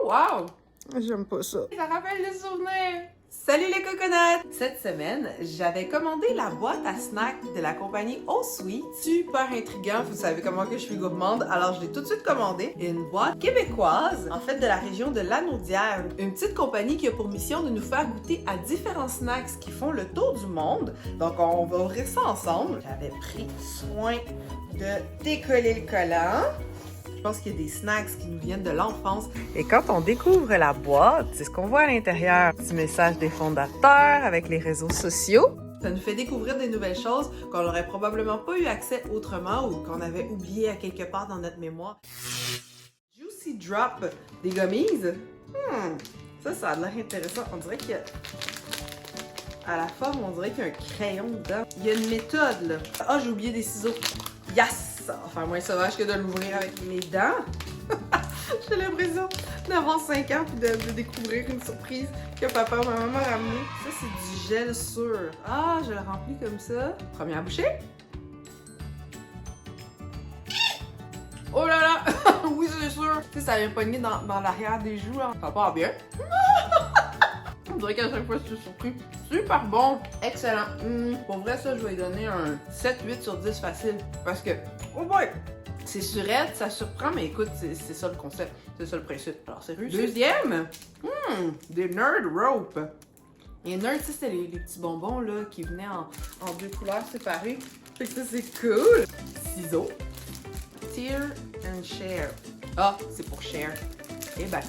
Oh wow! J'aime pas ça. Ça rappelle les souvenirs! Salut les coconuts! Cette semaine, j'avais commandé la boîte à snacks de la compagnie Oh Sweet. Super intriguant, vous savez comment que je suis gourmande, alors je l'ai tout de suite commandé. Une boîte québécoise, en fait de la région de Lanaudière. Une petite compagnie qui a pour mission de nous faire goûter à différents snacks qui font le tour du monde. Donc on va ouvrir ça ensemble. J'avais pris soin de décoller le collant. Je pense qu'il y a des snacks qui nous viennent de l'enfance. Et quand on découvre la boîte, c'est ce qu'on voit à l'intérieur. Petit message des fondateurs avec les réseaux sociaux. Ça nous fait découvrir des nouvelles choses qu'on n'aurait probablement pas eu accès autrement ou qu'on avait oublié à quelque part dans notre mémoire. Juicy Drop des gummies. Ça a l'air intéressant. On dirait qu'il y a... À la forme, on dirait qu'il y a un crayon dedans. Il y a une méthode, là. Ah, j'ai oublié des ciseaux. Yes! Enfin, moins sauvage que de l'ouvrir avec mes dents. J'ai l'impression d'avoir 5 ans puis de découvrir une surprise que papa et maman m'ont ramené. Ça, c'est du gel sûr. Ah, je le remplis comme ça. Première bouchée. Oh là là! Oui, c'est sûr! Tu sais, ça vient pogner dans l'arrière des joues, là. Ça part bien. On dirait qu'à chaque fois, je suis surpris. Super bon! Excellent! Pour vrai, ça, je vais lui donner un 7-8 sur 10 facile. Parce que, oh boy! C'est surette, ça surprend, mais écoute, c'est ça le concept. C'est ça le principe. Alors, c'est réussi. Deuxième! Des Nerd Rope. Les Nerds, ça, c'était les petits bonbons, là, qui venaient en deux couleurs séparées. Fait que ça, c'est cool! Ciseaux. Tear and Share. Ah, c'est pour share. Eh ben.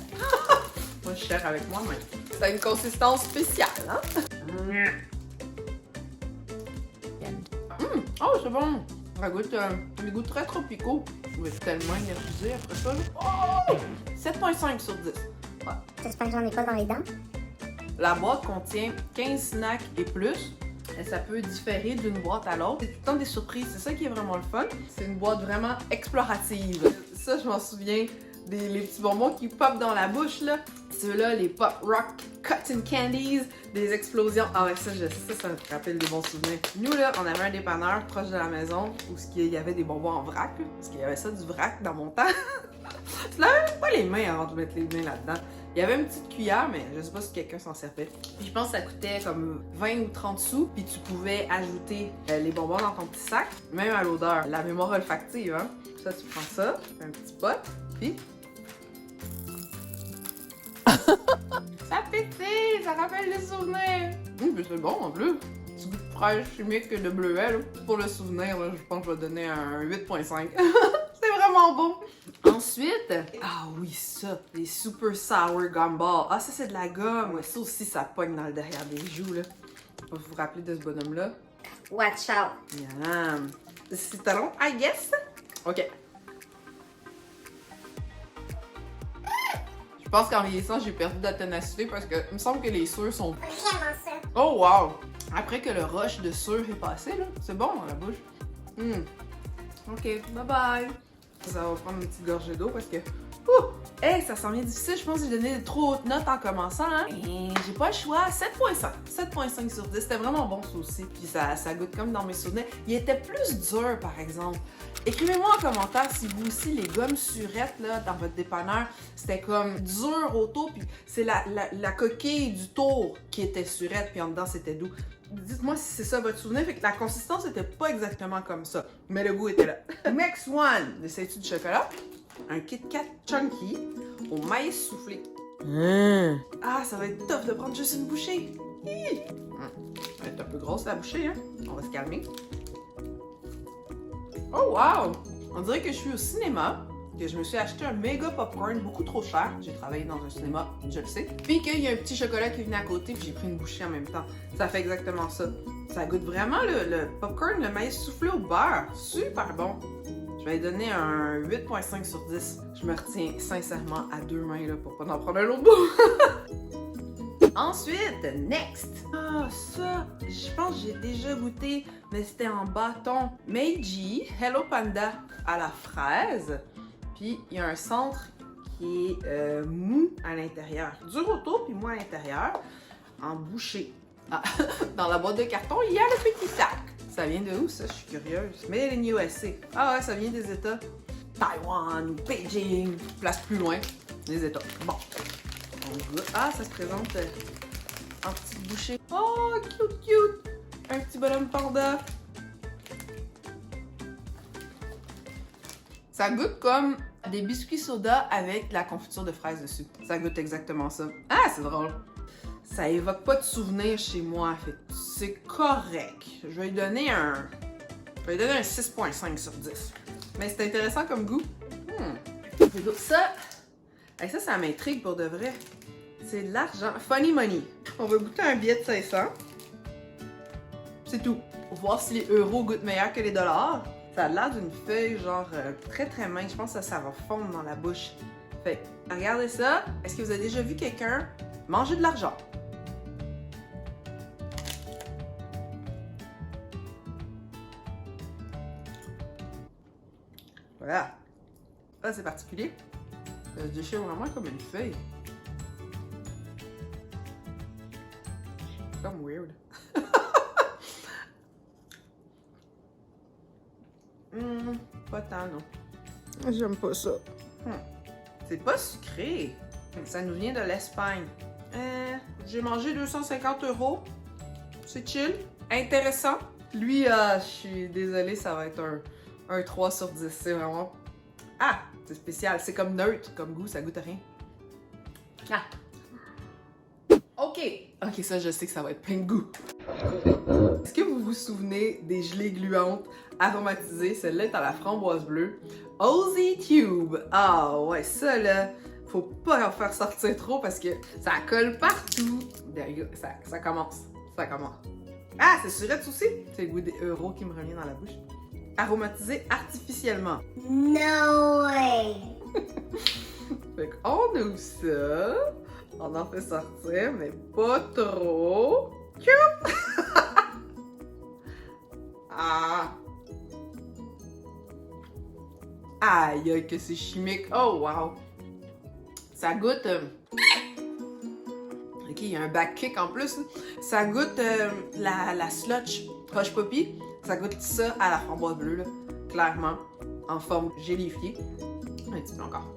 Moi, je share avec moi-même. Ça a une consistance spéciale, hein? Oh, c'est bon! Ça goûte des goûts très tropicaux. Je vais être tellement énergisée après ça. Oh! 7,5 sur 10. Ouais. J'espère que j'en ai pas dans les dents. La boîte contient 15 snacks et plus. Et ça peut différer d'une boîte à l'autre. C'est tout le temps des surprises. C'est ça qui est vraiment le fun. C'est une boîte vraiment explorative. Ça, je m'en souviens. Les petits bonbons qui popent dans la bouche, là. Ceux-là, les Pop Rock Cotton Candies, des explosions. Ah ouais, ça me rappelle des bons souvenirs. Nous, là, on avait un dépanneur proche de la maison où il y avait des bonbons en vrac, là, parce qu'il y avait ça du vrac dans mon temps. Je lavais même pas les mains avant de mettre les mains là-dedans. Il y avait une petite cuillère, mais je sais pas si quelqu'un s'en servait. Puis je pense que ça coûtait comme 20 ou 30 sous, puis tu pouvais ajouter les bonbons dans ton petit sac, même à l'odeur. La mémoire olfactive, hein. Ça, tu prends ça, un petit pot, puis... Ça pétille, ça rappelle les souvenirs. Mais c'est bon en plus. Petit goût de fraise chimique de bleuet, là. Pour le souvenir, là, je pense que je vais donner un 8,5. C'est vraiment bon. Ensuite, ah oui, ça, les Super Sour Gumball. Ah, ça, c'est de la gomme. Ouais, ça aussi, ça pogne dans le derrière des joues, là. Vous vous rappelez de ce bonhomme-là? Watch out! Miam. Citron, I guess? OK. Je pense qu'en vieillissant, j'ai perdu de la ténacité parce que il me semble que les sûrs sont... Vraiment ça! Oh wow! Après que le rush de sûrs est passé, là, c'est bon dans la bouche. OK, bye bye! Ça va prendre une petite gorgée d'eau parce que... Hey, ça sent bien difficile. Je pense que j'ai donné trop hautes notes en commençant, hein? Et j'ai pas le choix. 7,5. 7,5 sur 10. C'était vraiment bon, ça aussi. Puis ça goûte comme dans mes souvenirs. Il était plus dur, par exemple. Écrivez-moi en commentaire si vous aussi, les gommes surettes, là, dans votre dépanneur, c'était comme dur au tour. Puis c'est la coquille du tour qui était surette. Puis en dedans, c'était doux. Dites-moi si c'est ça votre souvenir. Fait que la consistance était pas exactement comme ça. Mais le goût était là. Next one. Essayes-tu du chocolat? Un Kit Kat Chunky au maïs soufflé. Ah, ça va être tough de prendre juste une bouchée. Ça va être un peu grosse la bouchée, hein? On va se calmer. Oh wow! On dirait que je suis au cinéma, que je me suis acheté un méga popcorn beaucoup trop cher. J'ai travaillé dans un cinéma, je le sais. Puis qu'il y a un petit chocolat qui venait à côté, puis j'ai pris une bouchée en même temps. Ça fait exactement ça. Ça goûte vraiment le popcorn, le maïs soufflé au beurre. Super bon! Je vais lui donner un 8,5 sur 10. Je me retiens sincèrement à deux mains là, pour pas en prendre un autre bout. Ensuite, next. Ah, ça, je pense que j'ai déjà goûté, mais c'était en bâton. Meiji Hello Panda à la fraise. Puis, il y a un centre qui est mou à l'intérieur. Dur autour, puis mou à l'intérieur. En bouchée. Ah, dans la boîte de carton, il y a le petit sac. Ça vient de où, ça? Je suis curieuse. Made in USA. Ah ouais, ça vient des États. Taïwan, Beijing, place plus loin, les États. Bon. On goûte. Ah, ça se présente en petites bouchées. Oh, cute, cute! Un petit bonhomme panda. Ça goûte comme des biscuits soda avec de la confiture de fraises dessus. Ça goûte exactement ça. Ah, c'est drôle. Ça évoque pas de souvenirs chez moi, en fait. C'est correct. Je vais lui donner un 6.5 sur 10. Mais c'est intéressant comme goût. Ça, ça m'intrigue pour de vrai. C'est de l'argent. Funny money. On va goûter un billet de 500. C'est tout. Pour voir si les euros goûtent meilleur que les dollars. Ça a l'air d'une feuille genre très très mince. Je pense que ça va fondre dans la bouche. Fait, regardez ça. Est-ce que vous avez déjà vu quelqu'un manger de l'argent? Voilà. Ah, c'est particulier. Ça se déchire vraiment comme une feuille. C'est comme weird. Pas tant, non. J'aime pas ça. C'est pas sucré. Ça nous vient de l'Espagne. J'ai mangé 250 €. C'est chill. Intéressant. Lui, je suis désolée, ça va être un 3 sur 10. C'est vraiment... Ah! C'est spécial. C'est comme neutre comme goût. Ça goûte à rien. Ah! OK. OK, ça, je sais que ça va être plein de goût. Est-ce que vous vous souvenez des gelées gluantes aromatisées? Celle-là est à la framboise bleue. Ozzy Tube. Ah ouais, ça là, faut pas en faire sortir trop parce que ça colle partout. Ça commence. Ça commence. Ah, c'est surette aussi. C'est le goût des euros qui me revient dans la bouche. Aromatisé artificiellement. No way! Fait qu'on ouvre ça. On en fait sortir, mais pas trop. Ah! Aïe, que c'est chimique. Oh, wow! Ça goûte... Ok, il y a un back kick en plus. Ça goûte la slotch Hush Puppy. Ça goûte ça à la framboise bleue, là. Clairement. En forme gélifiée. Un petit peu encore.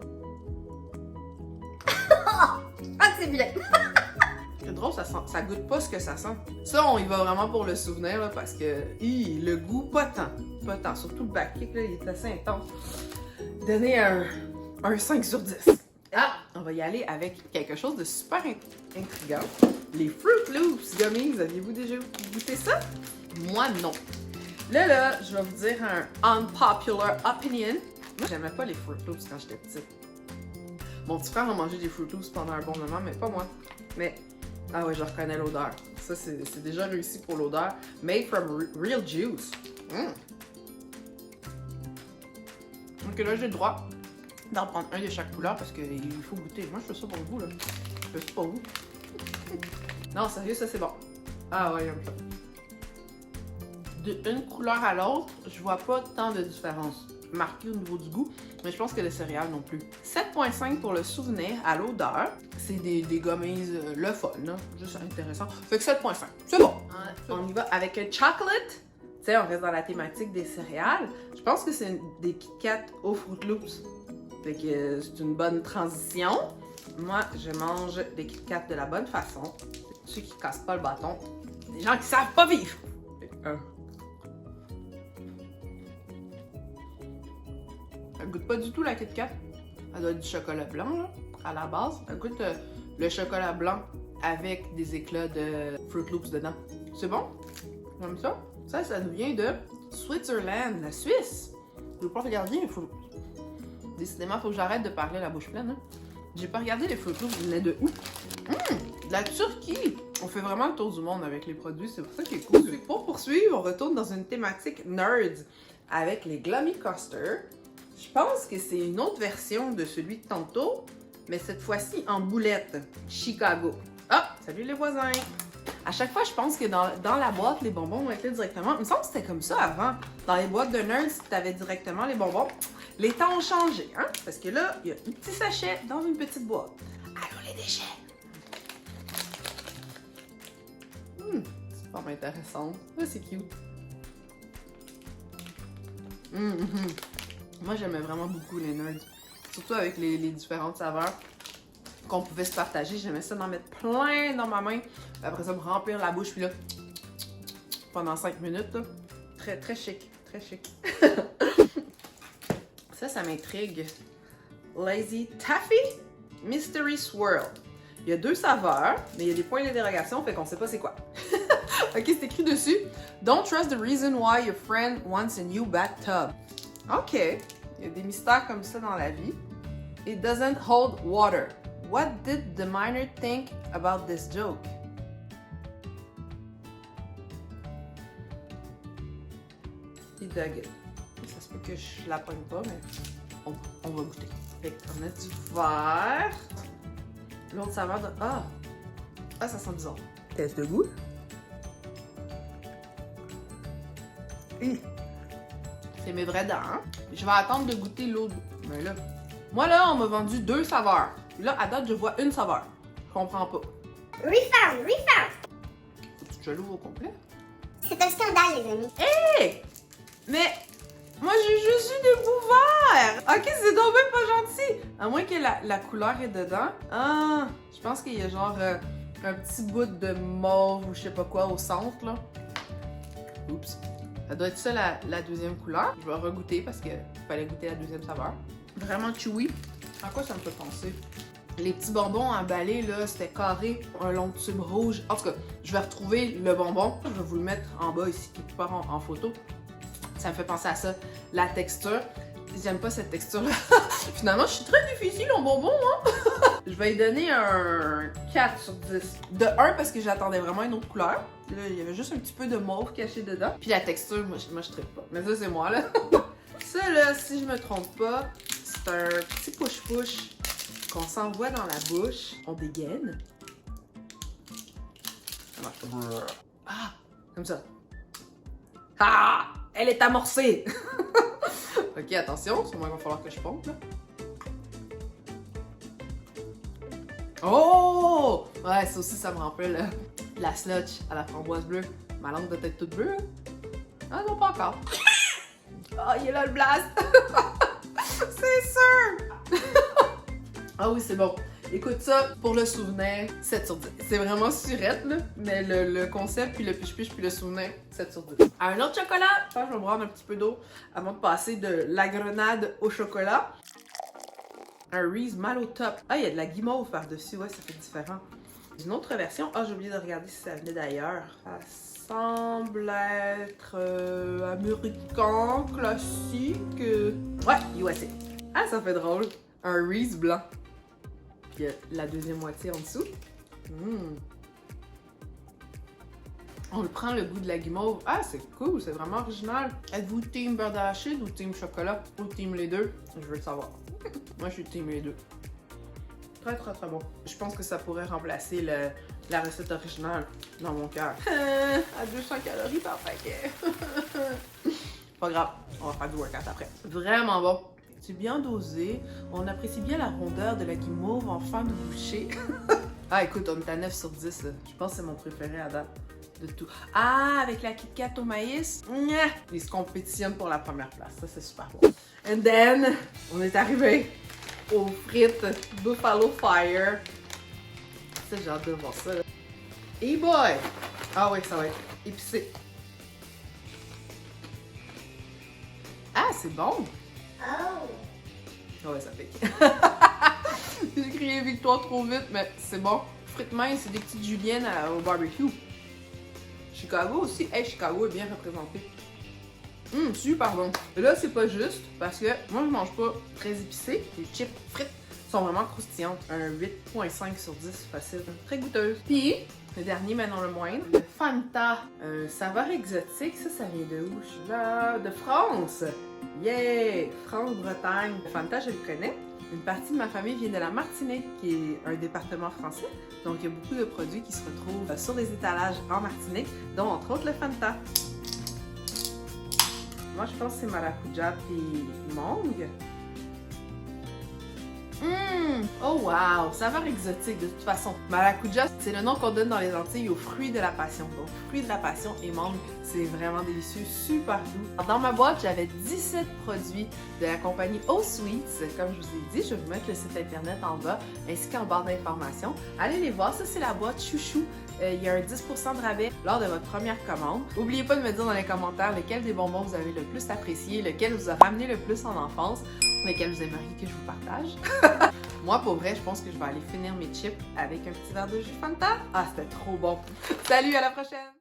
Ah, c'est bien! C'est drôle, ça goûte pas ce que ça sent. Ça, on y va vraiment pour le souvenir, là, parce que le goût, pas tant. Pas tant. Surtout le back kick, là, il est assez intense. Donner un 5 sur 10. Ah, on va y aller avec quelque chose de super intriguant. Les Fruit Loops Gummies. Aviez-vous déjà goûté ça? Moi, non. Là, je vais vous dire un unpopular opinion. Moi, j'aimais pas les Fruit Loops quand j'étais petite. Mon petit frère a mangé des Fruit Loops pendant un bon moment, mais pas moi. Mais, ah ouais, je reconnais l'odeur. Ça, c'est déjà réussi pour l'odeur. Made from real juice. Donc là, j'ai le droit d'en prendre un de chaque couleur parce qu'il faut goûter. Moi, je fais ça pour vous, là. Je fais ça pour vous. Non, sérieux, ça, c'est bon. Ah ouais, j'aime ça. D'une couleur à l'autre, je vois pas tant de différence marquée au niveau du goût, mais je pense que les céréales non plus. 7.5 pour le souvenir à l'odeur. C'est des gummies le fun, là. Juste intéressant. Fait que 7.5. C'est bon. On y va avec un chocolate. Tu sais, on reste dans la thématique des céréales. Je pense que c'est des Kit Kat aux Fruit Loops. Fait que c'est une bonne transition. Moi, je mange des Kit Kat de la bonne façon. Ceux qui cassent pas le bâton. Des gens qui savent pas vivre. Elle goûte pas du tout la Kit Kat. Elle doit être du chocolat blanc, là, à la base. Elle goûte le chocolat blanc avec des éclats de Fruit Loops dedans. C'est bon? Comme ça? Ça nous vient de Switzerland, la Suisse. Je veux pas regarder, mais faut... Décidément, il faut que j'arrête de parler la bouche pleine. Hein. J'ai pas regardé les Fruit Loops, ils venaient de où? De la Turquie! On fait vraiment le tour du monde avec les produits, c'est pour ça qu'il est cool. Pour poursuivre, on retourne dans une thématique nerds avec les Glummy Coaster. Je pense que c'est une autre version de celui de tantôt, mais cette fois-ci en boulette. Chicago. Ah! Salut les voisins! À chaque fois, je pense que dans la boîte, les bonbons vont être là directement. Il me semble que c'était comme ça avant. Dans les boîtes de nerds, tu avais directement les bonbons. Les temps ont changé, hein? Parce que là, il y a un petit sachet dans une petite boîte. Allô les déchets! C'est pas intéressant. Ça, c'est cute. Moi, j'aimais vraiment beaucoup les nerds. Surtout avec les différentes saveurs. qu'on pouvait se partager. J'aimais ça d'en mettre plein dans ma main. Puis après ça, me remplir la bouche, puis là, pendant 5 minutes. Là. Très, très chic. Très chic. Ça m'intrigue. Lazy Taffy Mystery Swirl. Il y a 2 saveurs, mais il y a des points d'interrogation, fait qu'on sait pas c'est quoi. Ok, c'est écrit dessus. Don't trust the reason why your friend wants a new bathtub. Ok, il y a des mystères comme ça dans la vie. It doesn't hold water. What did the miner think about this joke? He dug it. Ça se peut que je la pogne pas, mais on va goûter. Fait qu'on a du vert. L'autre saveur de... Ah, ça sent bizarre. Test de goût. C'est mes vraies dents, hein? Je vais attendre de goûter l'autre. Mais là... Moi, là, on m'a vendu 2 saveurs. Là, à date, je vois une saveur. Je comprends pas. Refound! Faut-tu que je l'ouvre au complet? C'est un scandale, les amis. Hé! Mais... Moi, j'ai juste eu des bouts verts! Ok, c'est donc même pas gentil! À moins que la couleur est dedans. Ah! Je pense qu'il y a genre un petit bout de mauve ou je sais pas quoi au centre, là. Oups. Ça doit être ça la deuxième couleur. Je vais regoûter parce qu'il fallait goûter la deuxième saveur. Vraiment chewy. À quoi ça me fait penser? Les petits bonbons emballés, là, c'était carré, un long tube rouge. En tout cas, je vais retrouver le bonbon. Je vais vous le mettre en bas ici, quelque part en photo. Ça me fait penser à ça. La texture, j'aime pas cette texture-là. Finalement, je suis très difficile en bonbon, hein? Je vais lui donner un 4 sur 10. De 1 parce que j'attendais vraiment une autre couleur. Là, il y avait juste un petit peu de mauve caché dedans. Puis la texture, moi je trippe pas. Mais ça, c'est moi, là. Ça, là, si je me trompe pas, c'est un petit push-push qu'on s'envoie dans la bouche. On dégaine. Ça marche. Ah! Comme ça. Ah! Elle est amorcée! Ok, attention, c'est moi qu'il va falloir que je pompe, là. Oh! Ouais, ça aussi, ça me rappelle la sludge à la framboise bleue. Ma langue doit être toute bleue, hein? Ah non, pas encore. Oh, il est là le blast! C'est sûr! Ah oui, c'est bon. Écoute ça, pour le souvenir, 7 sur 10. C'est vraiment surette, là, mais le concept, puis le piche-piche, puis le souvenir, 7 sur 10. Un autre chocolat! Je pense que je vais boire un petit peu d'eau avant de passer de la grenade au chocolat. Un Reese Mallow Top. Ah, il y a de la guimauve par-dessus, ouais, ça fait différent. Une autre version. Ah, j'ai oublié de regarder si ça venait d'ailleurs. Ça semble être américain, classique. Ouais, USA. Ah, ça fait drôle. Un Reese blanc. Puis la deuxième moitié en dessous. On le prend le goût de la guimauve. Ah, c'est cool, c'est vraiment original. Êtes-vous team beurre d'arachide ou team chocolat? Ou team les deux? Je veux le savoir. Moi, je suis team les deux. Très, très, très bon. Je pense que ça pourrait remplacer la recette originale dans mon cœur. À 200 calories par paquet. Pas grave, on va faire du workout après. Vraiment bon. C'est bien dosé. On apprécie bien la rondeur de la guimauve en fin de bouchée. Ah, écoute, on est à 9 sur 10. Là. Je pense que c'est mon préféré à date de tout. Ah, avec la Kit Kat au maïs. Ils se compétitionnent pour la première place. Ça, c'est super bon. And then, on est arrivé aux frites Buffalo Fire. Ça, j'ai hâte de voir ça. Là. Hey boy! Ah oui, ça va être épicé. Ah, c'est bon! Oh! Ah ouais, ça pique. J'ai crié victoire trop vite, mais c'est bon. Frites minces, c'est des petites juliennes au barbecue. Chicago aussi. Hey, Chicago est bien représenté. Super bon. Et là, c'est pas juste parce que moi, je mange pas très épicé. Les chips frites sont vraiment croustillantes. Un 8.5 sur 10 facile. Très goûteuse. Puis, le dernier, mais non le moindre, le Fanta. Saveur exotique. Ça vient de où? Je suis là. De France. Yeah! France-Bretagne. Le Fanta, je le connais. Une partie de ma famille vient de la Martinique, qui est un département français. Donc, il y a beaucoup de produits qui se retrouvent sur les étalages en Martinique, dont entre autres le Fanta. Moi, je pense que c'est maracuja puis mangue. Oh wow! Saveur exotique de toute façon. Maracuja, c'est le nom qu'on donne dans les Antilles aux fruits de la passion. Donc, fruits de la passion et mangue, c'est vraiment délicieux, super doux. Dans ma boîte, j'avais 17 produits de la compagnie Oh Sweets. Comme je vous ai dit, je vais vous mettre le site internet en bas ainsi qu'en barre d'informations. Allez les voir, ça c'est la boîte chouchou. Il y a un 10% de rabais lors de votre première commande. N'oubliez pas de me dire dans les commentaires lequel des bonbons vous avez le plus apprécié, lequel vous a ramené le plus en enfance, lequel vous aimeriez que je vous partage. Moi, pour vrai, je pense que je vais aller finir mes chips avec un petit verre de jus Fanta. Ah, c'était trop bon! Salut, à la prochaine!